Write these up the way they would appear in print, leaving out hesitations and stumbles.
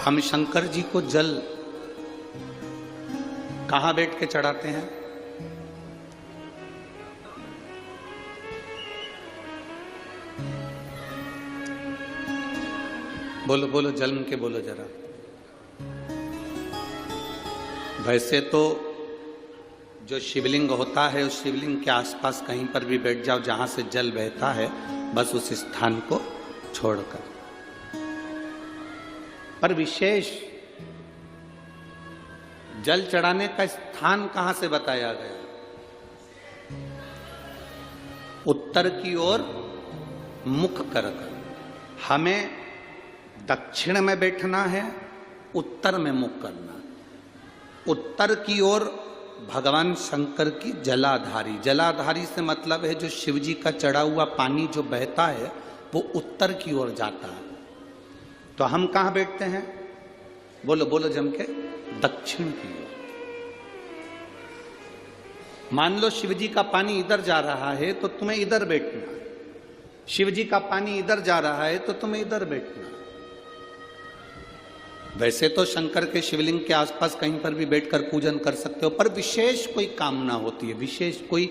हम शंकर जी को जल कहां बैठ के चढ़ाते हैं? बोलो बोलो, जन्म के बोलो जरा। वैसे तो जो शिवलिंग होता है उस शिवलिंग के आसपास कहीं पर भी बैठ जाओ जहां से जल बहता है, बस उस स्थान को छोड़कर। पर विशेष जल चढ़ाने का स्थान कहां से बताया गया? उत्तर की ओर मुख कर हमें दक्षिण में बैठना है, उत्तर में मुख करना। उत्तर की ओर भगवान शंकर की जलाधारी, जलाधारी से मतलब है जो शिव जी का चढ़ा हुआ पानी जो बहता है वो उत्तर की ओर जाता है। तो हम कहां बैठते हैं? बोलो बोलो जम के, दक्षिण की ओर। मान लो शिव जी का पानी इधर जा रहा है तो तुम्हें इधर बैठना है, शिव जी का पानी इधर जा रहा है तो तुम्हें इधर बैठना है। वैसे तो शंकर के शिवलिंग के आसपास कहीं पर भी बैठकर पूजन कर सकते हो, पर विशेष कोई कामना होती है, विशेष कोई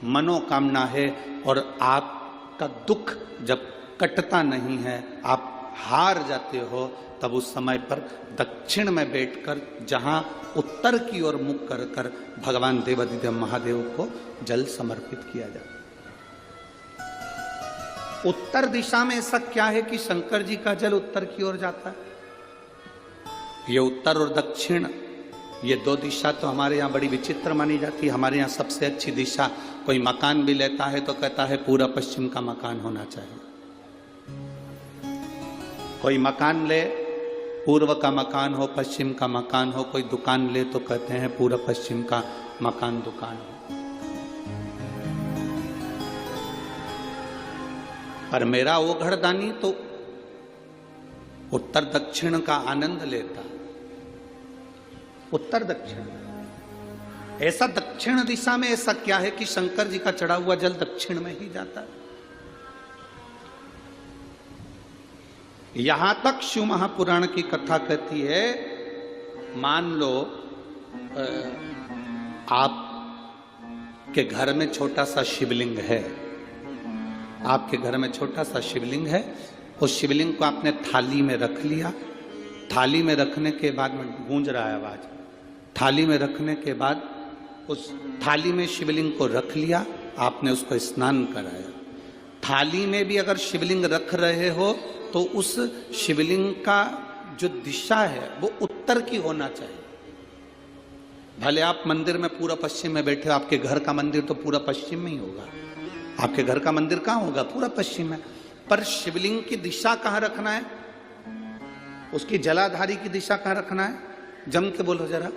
मनोकामना है और आपका दुख जब कटता नहीं है, आप हार जाते हो, तब उस समय पर दक्षिण में बैठकर जहां उत्तर की ओर मुख कर कर भगवान देवाधिदेव महादेव को जल समर्पित किया जाता है। उत्तर दिशा में ऐसा क्या है कि शंकर जी का जल उत्तर की ओर जाता है? ये उत्तर और दक्षिण, ये दो दिशा तो हमारे यहाँ बड़ी विचित्र मानी जाती है। हमारे यहाँ सबसे अच्छी दिशा, कोई मकान भी लेता है तो कहता है पूरा पश्चिम का मकान होना चाहिए। कोई मकान ले, पूर्व का मकान हो, पश्चिम का मकान हो। कोई दुकान ले तो कहते हैं पूरा पश्चिम का मकान दुकान हो। पर मेरा वो घरदानी तो उत्तर दक्षिण का आनंद लेता, उत्तर दक्षिण। ऐसा दक्षिण दिशा में ऐसा क्या है कि शंकर जी का चढ़ा हुआ जल दक्षिण में ही जाता है? यहां तक शिव महापुराण की कथा कहती है, मान लो आपके घर में छोटा सा शिवलिंग है, आपके घर में छोटा सा शिवलिंग है, उस शिवलिंग को आपने थाली में रख लिया। थाली में रखने के बाद में गूंज रहा है आवाज, थाली में रखने के बाद उस थाली में शिवलिंग को रख लिया, आपने उसको स्नान कराया। थाली में भी अगर शिवलिंग रख रहे हो तो उस शिवलिंग का जो दिशा है वो उत्तर की होना चाहिए। भले आप मंदिर में पूरा पश्चिम में बैठे हो, आपके घर का मंदिर तो पूरा पश्चिम में ही होगा। आपके घर का मंदिर कहाँ होगा? पूरा पश्चिम में। पर शिवलिंग की दिशा कहाँ रखना है? उसकी जलाधारी की दिशा कहाँ रखना है? जम के बोलो जरा,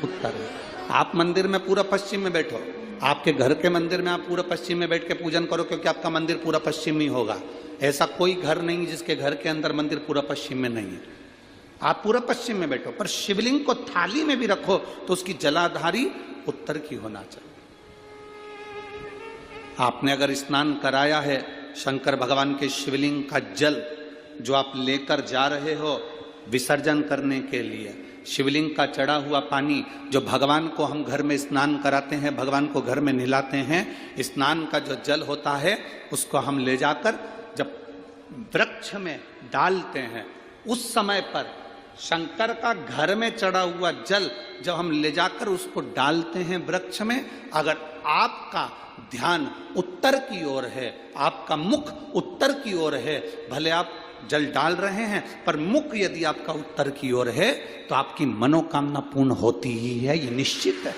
उत्तर में। आप मंदिर में पूरा पश्चिम में बैठो, आपके घर के मंदिर में आप पूरा पश्चिम में बैठ के पूजन करो, क्योंकि आपका मंदिर पूरा पश्चिम ही होगा। ऐसा कोई घर नहीं जिसके घर के अंदर मंदिर पूरा पश्चिम में नहीं है। आप पूरा पश्चिम में बैठो, पर शिवलिंग को थाली में भी रखो तो उसकी जलाधारी उत्तर की होना चाहिए। आपने अगर स्नान कराया है, शंकर भगवान के शिवलिंग का जल जो आप लेकर जा रहे हो विसर्जन करने के लिए, शिवलिंग का चढ़ा हुआ पानी जो भगवान को हम घर में स्नान कराते हैं, भगवान को घर में नहलाते हैं, स्नान का जो जल होता है उसको हम ले जाकर जब वृक्ष में डालते हैं, उस समय पर शंकर का घर में चढ़ा हुआ जल जब हम ले जाकर उसको डालते हैं वृक्ष में, अगर आपका ध्यान उत्तर की ओर है, आपका मुख उत्तर की ओर है, भले आप जल डाल रहे हैं पर मुख यदि आपका उत्तर की ओर है तो आपकी मनोकामना पूर्ण होती ही है, ये निश्चित है।